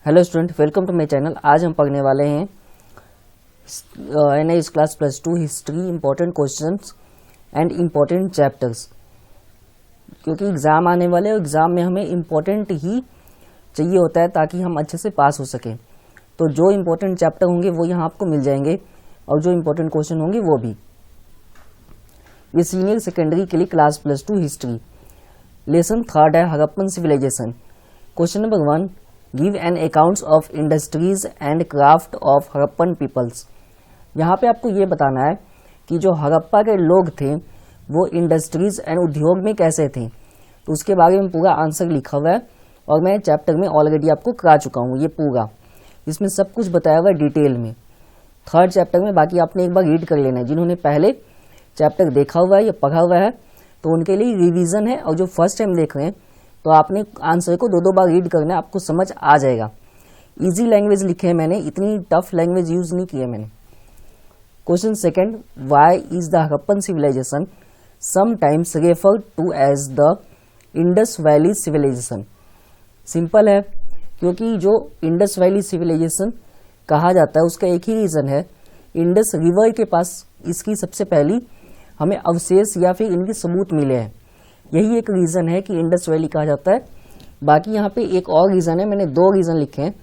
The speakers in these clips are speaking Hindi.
Hello student, welcome to my channel. आज हम पढ़ने वाले हैं NIS class +2 history important questions and important chapters. क्योंकि एग्ज़ाम आने वाले और एग्ज़ाम में हमें इम्पॉर्टेंट ही चाहिए होता है ताकि हम अच्छे से पास हो सकें। तो जो इम्पोर्टेंट चैप्टर होंगे वो यहाँ आपको मिल जाएंगे और जो इम्पोर्टेंट क्वेश्चन होंगे वो भी। ये सीनियर सेकेंडरी के लिए क्लास +2 हिस्ट्री लेसन 3 है Harappan civilization. Question number 1, give an accounts of industries and craft of Harappan peoples. यहाँ पे आपको ये बताना है कि जो हड़प्पा के लोग थे वो इंडस्ट्रीज एंड उद्योग में कैसे थे। तो उसके बारे में पूरा आंसर लिखा हुआ है और मैं चैप्टर में ऑलरेडी आपको करा चुका हूँ। ये पूरा इसमें सब कुछ बताया हुआ है डिटेल में 3rd चैप्टर में। बाकी आपने एक बार रीड कर लेना है। जिन्होंने पहले चैप्टर देखा हुआ है या पढ़ा हुआ है तो उनके लिए रिवीजन है, और जो फर्स्ट टाइम देख रहे हैं तो आपने आंसर को 2-2 बार रीड करना है, आपको समझ आ जाएगा। इजी लैंग्वेज लिखे है मैंने, इतनी टफ लैंग्वेज यूज नहीं की है मैंने। Question second, why is the Harappan civilization sometimes referred to as the Indus valley civilization. Simple है, क्योंकि जो इंडस वैली सिविलाइजेशन कहा जाता है उसका एक ही रीजन है, इंडस रिवर के पास इसकी सबसे पहली हमें अवशेष या फिर इनके सबूत मिले हैं। यही एक रीजन है कि इंडस वैली कहा जाता है। बाकी यहाँ पे एक और रीजन है, मैंने 2 रीजन लिखे हैं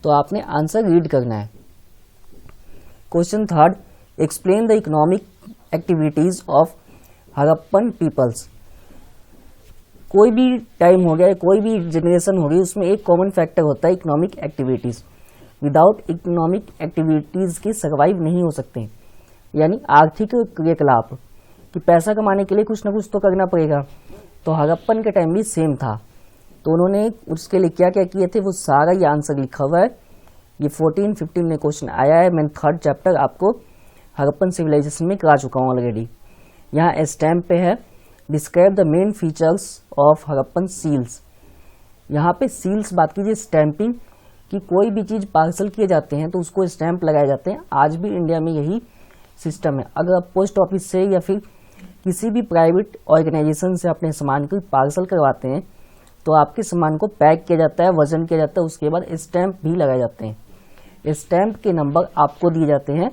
तो आपने आंसर रीड करना है। Question 3, explain the economic activities of Harappan peoples. कोई भी टाइम हो गया, कोई भी जनरेशन हो गई, उसमें एक कॉमन फैक्टर होता है economic activities. Without economic activities के सर्वाइव नहीं हो सकते, यानी आर्थिक क्रियाकलाप कि पैसा कमाने के लिए कुछ ना कुछ तो करना पड़ेगा। तो हड़प्पन के टाइम भी सेम था। तो उन्होंने उसके लिए क्या क्या किए थे वो सारा ये आंसर लिखा हुआ है। ये 14-15 में क्वेश्चन आया है। मैंने 3rd चैप्टर आपको हड़प्पन सिविलाइजेशन में करा चुका हूँ ऑलरेडी। यहाँ स्टैम्प पे है, describe the main features of Harappan seals. यहाँ पे सील्स बात कीजिए स्टैंपिंग कि कोई भी चीज़ पार्सल किए जाते हैं तो उसको स्टैंप लगाए जाते हैं। आज भी इंडिया में यही सिस्टम है। अगर आप पोस्ट ऑफिस से या फिर किसी भी प्राइवेट ऑर्गेनाइजेशन से अपने सामान को पार्सल करवाते हैं तो आपके सामान को पैक किया जाता है, वजन किया जाता है, उसके बाद स्टैंप भी लगाए जाते हैं। स्टैंप के नंबर आपको दिए जाते हैं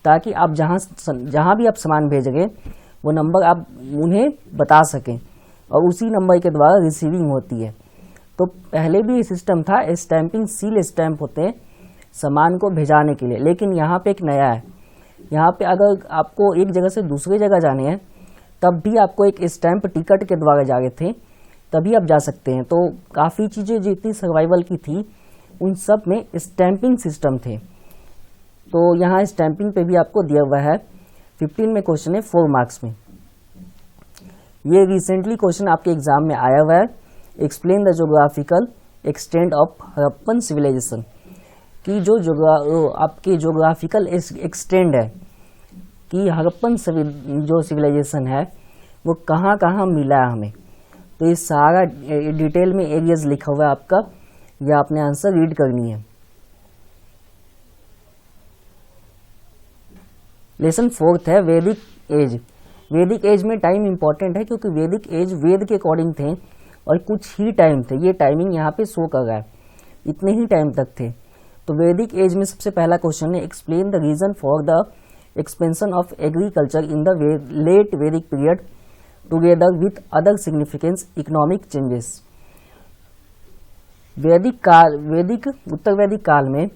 ताकि आप जहाँ भी आप सामान भेजेंगे वो नंबर आप उन्हें बता सकें और उसी नंबर के द्वारा रिसीविंग होती है। तो पहले भी ये सिस्टम था, स्टैंपिंग सील स्टैंप होते हैं सामान को भेजाने के लिए। लेकिन यहाँ पे एक नया है, यहाँ पे अगर आपको एक जगह से दूसरी जगह जाने हैं तब भी आपको एक स्टैंप टिकट के द्वारा जा रहे थे, तभी आप जा सकते हैं। तो काफ़ी चीज़ें जितनी सर्वाइवल की थी उन सब में स्टैंपिंग सिस्टम थे। तो यहाँ स्टैंपिंग पे भी आपको दिया हुआ है। 15 में क्वेश्चन है 4 मार्क्स में। ये रिसेंटली क्वेश्चन आपके एग्जाम में आया हुआ है। Explain the geographical extent of Harappan civilization की जो आपके ज्योग्राफिकल एक्सटेंड है कि हड़प्पन जो सिविलाइजेशन है वो कहाँ कहाँ मिला है हमें। तो ये सारा डिटेल में एरियाज लिखा हुआ है आपका, ये आपने आंसर रीड करनी है। लेसन 4th है वैदिक एज। वैदिक एज में टाइम इंपॉर्टेंट है क्योंकि वैदिक एज वेद के अकॉर्डिंग थे और कुछ ही टाइम थे। ये टाइमिंग यहाँ पे शो कर रहा है, इतने ही टाइम तक थे। तो वैदिक एज में सबसे पहला क्वेश्चन है, explain the reason for the expansion of agriculture in the late Vedic period together with other significance economic changes. उत्तर वैदिक काल में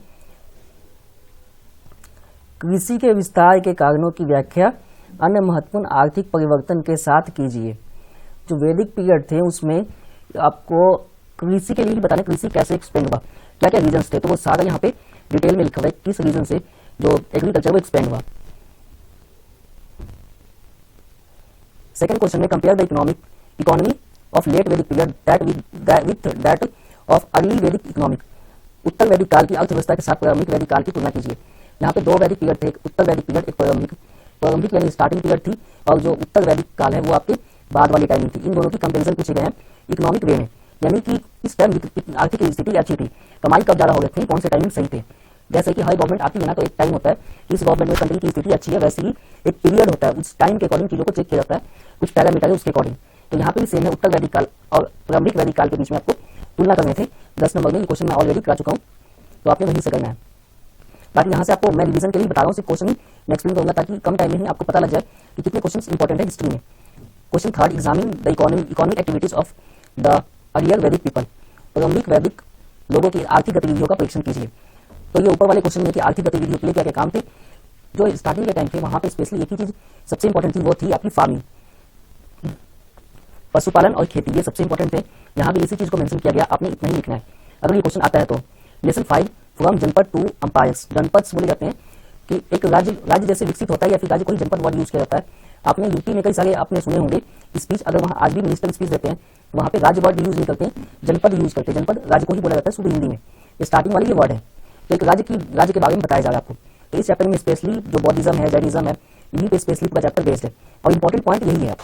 कृषि के विस्तार के कारणों की व्याख्या अन्य महत्वपूर्ण आर्थिक परिवर्तन के साथ कीजिए। जो वैदिक पीरियड थे उसमें आपको कृषि के लिए ही बताना, कृषि कैसे एक्सपेंड हुआ, क्या क्या रीजंस थे, तो वो सारा यहाँ पे डिटेल में लिखा हुआ है किस रीजन से जो एग्रीकल्चर वो एक्सपेंड हुआ। सेकंड क्वेश्चन में compare the economy of late Vedic period with that of early Vedic economic. उत्तर वैदिक काल की अर्थव्यवस्था के साथ प्रारंभिक वैदिक काल की तुलना कीजिए। यहाँ पे 2 वैदिक पीरियड थे, एक उत्तर वैदिक पीरियड, एक प्रारंभिक यानी स्टार्टिंग पीरियड थी, और जो उत्तर वैदिक काल है वो आपके बाद वाली टाइमिंग थी। इन दोनों की कंपेरिजन पूछे गए हैं इकोनॉमिक वे में, यानी कि इस टाइम आर्थिक स्थिति अच्छी थी, कमाई कब ज्यादा हो रहे थे, कौन से टाइमिंग सही थे। जैसे कि हर गवर्नमेंट आती है ना तो एक टाइम होता है इस गवर्नमेंट में कंट्री की स्थिति अच्छी है, वैसे ही एक पीरियड होता है, उस टाइम के अकॉर्डिंग चीजों को चेक किया जाता है, कुछ पैरामीटर है उसके अकॉर्डिंग। तो यहाँ पे भी सेम है, उत्तर वैदिक काल और प्रारंभिक वैदिक काल के बीच में आपको तुलना करने थे 10 नंबर में। ये क्वेश्चन मैं ऑलरेडी करा चुका हूँ, तो आपने वहीं से करना है। बाकी यहाँ से आपको मैं रिवीजन के लिए बता रहा हूँ, सिर्फ क्वेश्चन ही मैं एक्सप्लेन करूंगा ताकि कम टाइम में ही आपको पता लग जाए कि कितने क्वेश्चन इंपॉर्टेंट है हिस्ट्री में। Question third, examine the economic activities of the earlier वैदिक पीपल। प्रारंभिक वैदिक लोगों की आर्थिक गतिविधियों का परीक्षण कीजिए। तो ये ऊपर वाले क्वेश्चन में कि आर्थिक गतिविधियों के लिए क्या क्या काम थे, जो स्टार्टिंग के टाइम थे वहां पे स्पेशली एक ही चीज सबसे इंपॉर्टेंट थी, वो थी आपकी फार्मिंग, पशुपालन और खेती। ये सबसे इंपॉर्टेंट थे, यहाँ भी इसी चीज को मेंशन किया गया, आपने इतना ही लिखना है। अगर ये क्वेश्चन आता है तो लेसन 5, फ्रॉम जनपद टू अंपायर्स। जनपद बोले जाते हैं कि एक राज्य जैसे विकसित होता है या फिर राज्य कोई जनपद वर्ड यूज किया जाता है। आपने यूपी में कई सारे आपने सुने होंगे स्पीच, अगर वहाँ आज भी मिनिस्टर स्पीच देते हैं वहाँ पे राज्य वर्ड यूज नहीं करते हैं, जनपद यूज करते हैं। जनपद राज्य को ही बोला जाता है शुद्ध हिंदी में, स्टार्टिंग वाली ये वर्ड है। तो एक राज्य के बारे में बताया जा रहा है आपको। तो इस चैप्टर में स्पेशली जो बौद्धिज्म है, जैनिज्म है, इन्हीं पे स्पेशली पूरा चैप्टर बेस्ड है और इंपॉर्टेंट पॉइंट यही है।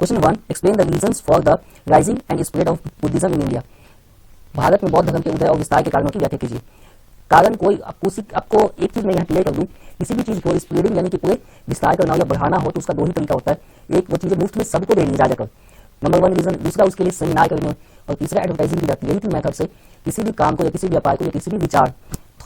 Question 1, explain the reasons for the rising and spread of Buddhism in India. Bharat में बौद्ध धर्म के उदय और विस्तार के कारणों की व्याख्या कीजिए। कारण कोई आपको एक चीज मैं यहाँ क्लियर कर दूं, किसी भी चीज को स्प्रेडिंग यानी कि पूरे विस्तार करना या बढ़ाना हो तो उसका दो ही तरीका होता है। एक वो चीजें मुफ्त में सबको देनी जा जाकर, नंबर 1 रीजन। दूसरा उसके लिए सेमिनार करना, और तीसरा एडवर्टाइजिंग की जाती है। यही तीन मेथड से किसी भी काम को या किसी भी व्यापार को या किसी भी विचार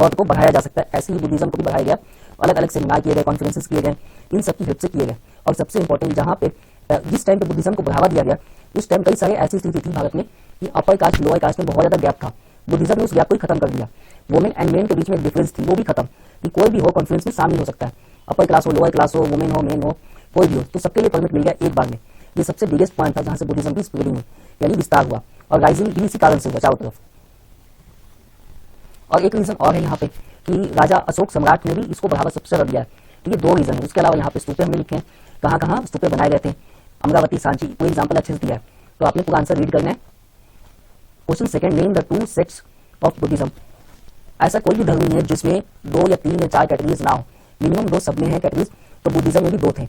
थॉट को बढ़ाया जा सकता है। ऐसे ही बुद्धिज्म को भी बढ़ाया गया, अलग अलग सेमिनार किए गए, कॉन्फ्रेंसेस किए गए, इन सबकी हेल्प से किए गए। और सबसे इंपॉर्टेंट, जहाँ पे जिस टाइम पे बुद्धिज्म को बढ़ावा दिया गया उस टाइम कई सारे ऐसी स्थिति थी भारत में कि अपर कास्ट लोअर कास्ट में बहुत ज्यादा गैप था। बुद्धिज्म ने उस गैप को ही खत्म कर दिया। वुमेन एंड मेन के बीच में डिफरेंस थी, वो भी खत्म, कि कोई भी हो कॉन्फ्रेंस में शामिल हो सकता है, अपर क्लास हो, लोअर क्लास हो, वुमेन हो, मेन हो, कोई भी हो, तो सबके लिए परमिट मिल गया एक बार में। ये सबसे बिगेस्ट पॉइंट था जहां से बुद्धिज्म की स्प्रेडिंग हुई, यानी विस्तार हुआ, और राइजिंग भी इसी कारण से हुआ चारों तरफ। और एक रीजन और है यहाँ पे कि राजा अशोक सम्राट ने भी इसको बढ़ावा सबसे ज्यादा दिया है। तो ये दो रीजन है। उसके अलावा यहाँ पे स्तूपे हमने लिखे हैं, कहाँ कहाँ स्तूपे बनाए गए थे, अमरावती, सांची, कोई एग्जाम्पल अच्छे से दिया है, तो आपने पूरा आंसर रीड करना है। Question second, name the 2 sects of Buddhism. ऐसा कोई भी धर्म नहीं है जिसमें 2 या 3 या 4 कैटेगरीज ना हो, मिनिमम 2 सब में है कैटेगरीज, तो बुद्धिज्म में भी 2 थे।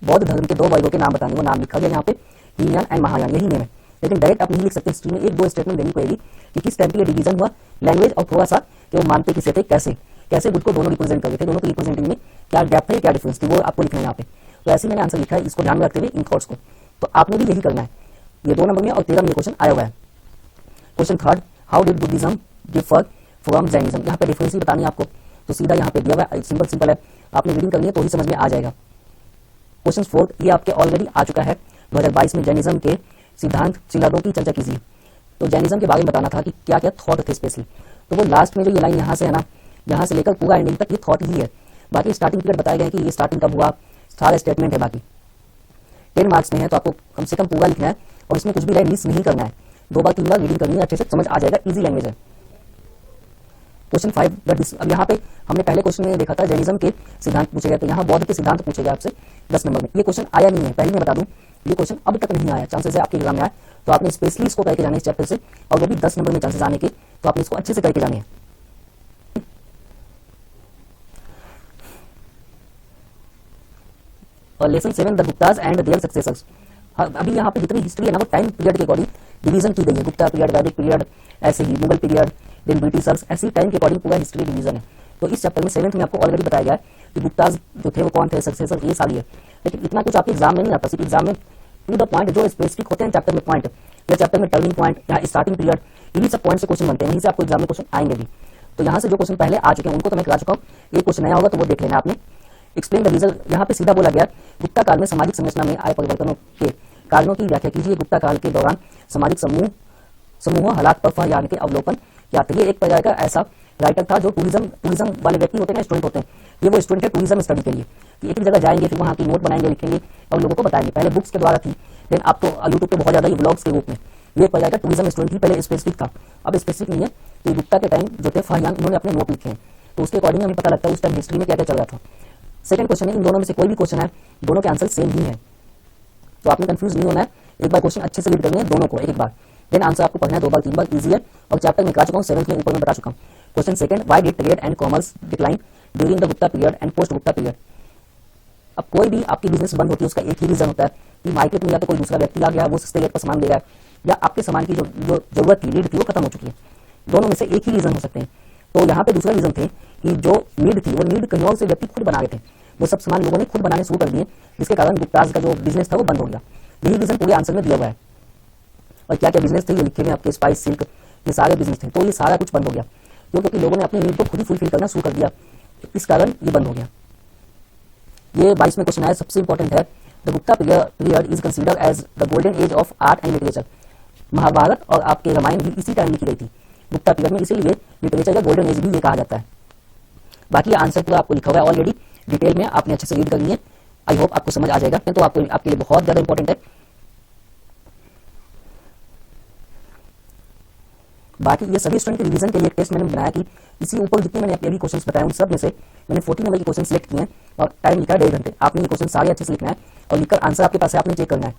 बौद्ध धर्म के 2 वर्गों के नाम बताने, वो नाम लिखा गया यहाँ पे, हीनयान एंड महायान, यही नेम है। लेकिन डायरेक्ट आप नहीं लिख सकते, हिस्ट्री में 1-2 स्टेटमेंट देनी पड़ेगी कि किस टाइम पे डिवीजन हुआ, लैंग्वेज और थोड़ा सा कि वो मानते किसे थे, कैसे बुद्ध को दोनों रिप्रेजेंट करते थे, दोनों को रिप्रेजेंटिंग में क्या गैप थे, क्या डिफरेंस थी, वो आपको लिखना है यहाँ पे। तो ऐसे मैंने आंसर लिखा है, इसको ध्यान में रखते हुए इन थॉट्स को, तो आपने भी यही करना है। ये 2 नंबर में और 13 में क्वेश्चन आया हुआ है। Question third, how did Buddhism differ from Jainism. यहाँ पे डिफरेंस ही बतानी है आपको, तो सीधा यहाँ पे दिया हुआ है, सिंपल है, आपने रीडिंग करनी है तो ही समझ में आ जाएगा। क्वेश्चन फोर्थ, ये आपके ऑलरेडी आ चुका है 2022 में, जैनिज्म के सिद्धांत शिलादों की चर्चा कीजिए। तो जैनिज्म के बारे में बताना था कि क्या क्या थॉट थे स्पेशली, तो वो लास्ट में जो ये लाइन यहाँ से है ना, यहाँ से लेकर पूरा एंडिंग तक ये थॉट ही है। बाकी स्टार्टिंग पीरियड बताया गया है कि ये स्टार्टिंग कब हुआ, सारा स्टेटमेंट है। बाकी 10 मार्क्स में है तो आपको कम से कम पूरा लिखना है और इसमें कुछ भी लाइन मिस नहीं करना है। 2 बार 3 बार रीडिंग करनी है, अच्छे से समझ आ जाएगा, इजी लैंग्वेज है। क्वेश्चन 5, अब यहाँ पे हमने पहले क्वेश्चन में देखा था जैनिज्म के सिद्धांत पूछे गए, तो यहाँ बौद्ध के सिद्धांत पूछे गए आपसे 10 नंबर में। ये क्वेश्चन आया नहीं है, पहले मैं बता दूं, ये क्वेश्चन अब तक नहीं आया, चांसेस है आपके एग्जाम में आए, तो आपने स्पेशली इसको करके जाना है इस चैप्टर से, और वो भी 10 नंबर में चांसेस आने के, तो आपने इसको अच्छे से करके जाने हैं। और lesson 7, the Guptas and their successors. अभी यहाँ पे जितनी हिस्ट्री है ना वो टाइम पीरियड के अकॉर्डिंग डिवीजन की गई है, गुप्ता पीरियड, वैदिक पीरियड, ऐसे ही मुगल पीरियड, देन ब्रिटिशर्स, ऐसी टाइम के अकॉर्डिंग पूरा हिस्ट्री डिवीजन है। तो इस चैप्टर में 7th में आपको ऑलरेडी बताया गया है कि गुप्ताज जो थे वो कौन थे, सक्सेसर, ये सारी है। लेकिन इतना कुछ आपके एग्जाम में नहीं आता, सिर्फ एग्जाम में टू द पॉइंट जो स्पेसिफिक होते हैं चैप्टर में पॉइंट, या चैप्टर में टर्निंग पॉइंट या स्टार्टिंग पीरियड, इन्हीं सब पॉइंट से क्वेश्चन बनते हैं, यहीं से आपको एग्जाम में क्वेश्चन आएंगे भी। तो यहाँ से जो क्वेश्चन पहले आ चुके हैं उनको तो मैं करा चुका हूँ, एक क्वेश्चन नया होगा तो वो देख लेना आपने। एक्सप्लेन द रिजल्ट, यहाँ पे सीधा बोला गया गुप्ता काल में सामाजिक संरचना में आए परिवर्तनों के कारणों की व्याख्या कीजिए। गुप्ता काल के दौरान सामाजिक समूह हालात पर यानी के अवलोकन क्या थे। ये एक प्रकार का ऐसा राइटर था जो टूरिज्म वाले व्यक्ति होते हैं ना, स्टूडेंट होते हैं, ये वो स्टूडेंट है टूरिज्म स्टडी के लिए, कि एक जगह जाएंगे फिर वहाँ की नोट बनाएंगे, लिखेंगे और लोगों को बताएंगे। पहले बुक्स के द्वारा थी, देन आप तो यूट्यूब पे बहुत ज्यादा ब्लॉग्स के रूप में, ये एक प्रकार का टूरिज्म स्टूडेंट ही पहले स्पेसिफिक था, अब स्पेसिफिक नहीं है। तो गुप्ता के टाइम जो थे फाहियान, उन्होंने अपने नोट लिखे हैं, तो उसके अकॉर्डिंग हमें पता लगता है उस टाइम हिस्ट्री में क्या क्या चल रहा था। सेकंड क्वेश्चन है, इन दोनों में से कोई भी क्वेश्चन है, दोनों के आंसर सेम ही है, तो आपने कंफ्यूज नहीं होना है, एक बार क्वेश्चन अच्छे से रीड करनी है दोनों को एक बार, देन आंसर आपको पढ़ना है 2 बार 3 बार, इजी है। और चैप्टर में करा चुका हूँ, 7th में ऊपर में बता चुका हूँ। Question second, why did trade and commerce decline during the Gupta period and post Gupta period. अब कोई भी आपकी बिजनेस बंद होती है उसका एक ही रीजन होता है कि मार्केट में या तो कोई दूसरा व्यक्ति आ गया, वो सस्ते रेट पर सामान दे रहा है, या आपके सामान की जो जरूरत थी, नीड थी, वो खत्म हो चुकी है। दोनों में से एक ही रीजन हो सकते हैं। तो यहाँ पे दूसरा रीजन थे कि जो नीड थी वो नीड कहीं और से व्यक्ति खुद बना रहे थे, वो सब सामान लोगों ने खुद बनाने शुरू कर दिए, जिसके कारण गुप्ताज का जो बिजनेस था वो बंद हो गया। यही रीजन पूरे आंसर में दिया हुआ है। और क्या क्या बिजनेस थे ये लिखे हुए आपके, स्पाइस, सिल्क, ये सारे बिजनेस थे। तो ये सारा कुछ बंद हो गया क्योंकि लोगों ने अपनी नीड को खुद ही फुलफिल करना शुरू कर दिया, इस कारण ये बंद हो गया। ये 22वें क्वेश्चन है, सबसे इंपॉर्टेंट है। The Gupta period is considered as the golden age of art and literature. Mahabharata और आपके रामायण भी इसी टाइम लिखी गई थी, गुप्ता पीरियड में, इसीलिए लिटरेचर का गोल्डन एज भी ये कहा जाता है। बाकी आंसर पूरा आपको लिखा हुआ है ऑलरेडी, डिटेल में आपने अच्छे से रीड करनी है। आई होप आपको समझ आ जाएगा, तो आपको आपके लिए बहुत ज्यादा इंपॉर्टेंट है। बाकी ये सभी स्टूडेंट के रिवीजन के लिए टेस्ट मैंने बनाया कि इसी ऊपर जितने मैंने अभी क्वेश्चंस बताए उन सब में से मैंने 40 नंबर के क्वेश्चन सिलेक्ट किए हैं और टाइम लिखा है 1.5 घंटे। आपने ये क्वेश्चन सारे अच्छे से लिखना है और लिखकर आंसर आपके पास है, आपने चेक करना है।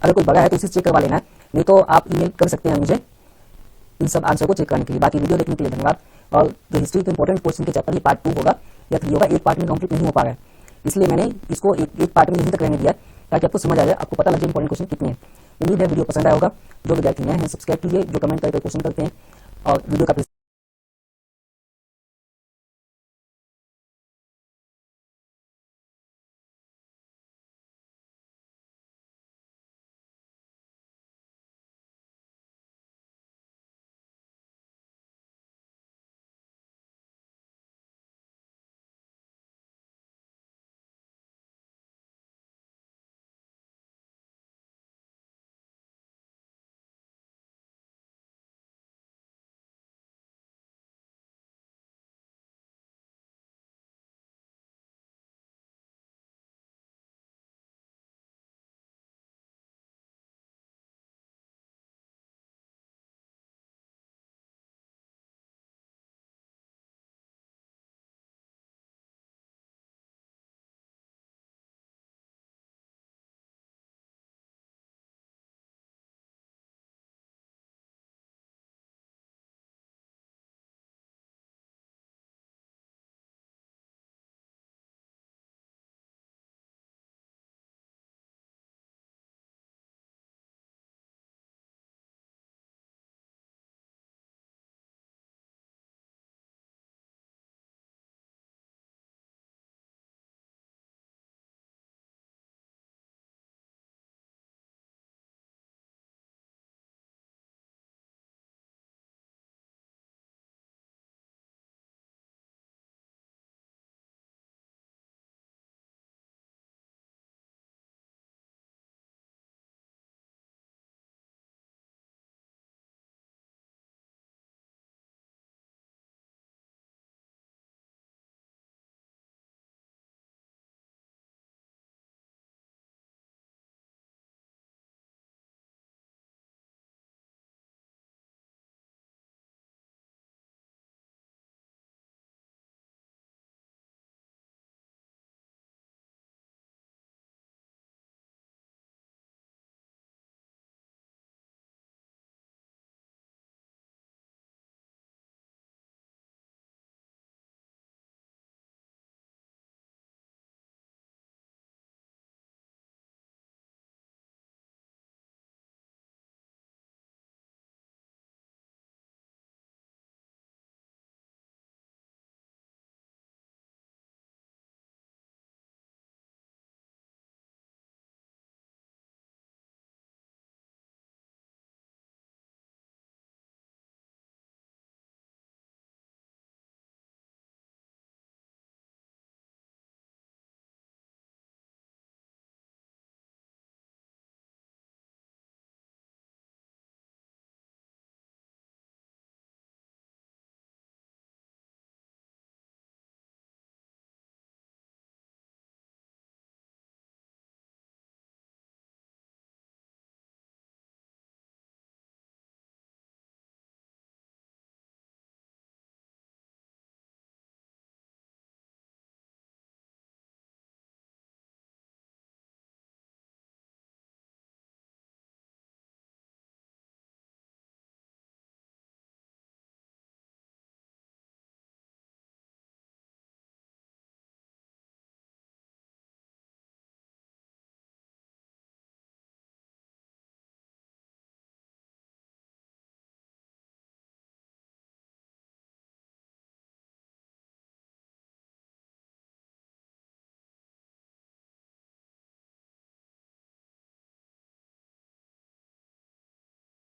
अगर कोई बड़ा है तो उसे चेक करवा लेना है, नहीं तो आप ईमेल कर सकते हैं मुझे इन सब आंसर को चेक करने के लिए। बाकी वीडियो देखने के लिए धन्यवाद। और जो हिस्ट्री के इंपॉर्टेंट क्वेश्चन के चैप्टर, ये पार्ट 2 होगा या 3 होगा, एक पार्ट में कंप्लीट नहीं हो पा रहा है, इसलिए मैंने इसको एक पार्ट में यहीं तक रहने दिया ताकि आपको समझ आ जाए, आपको पता लगे इंपॉर्टेंट क्वेश्चन कितने हैं। उम्मीद है वीडियो पसंद आया होगा। जो विद्यार्थी नए हैं सब्सक्राइब कीजिए, जो कमेंट करके क्वेश्चन करते हैं और वीडियो का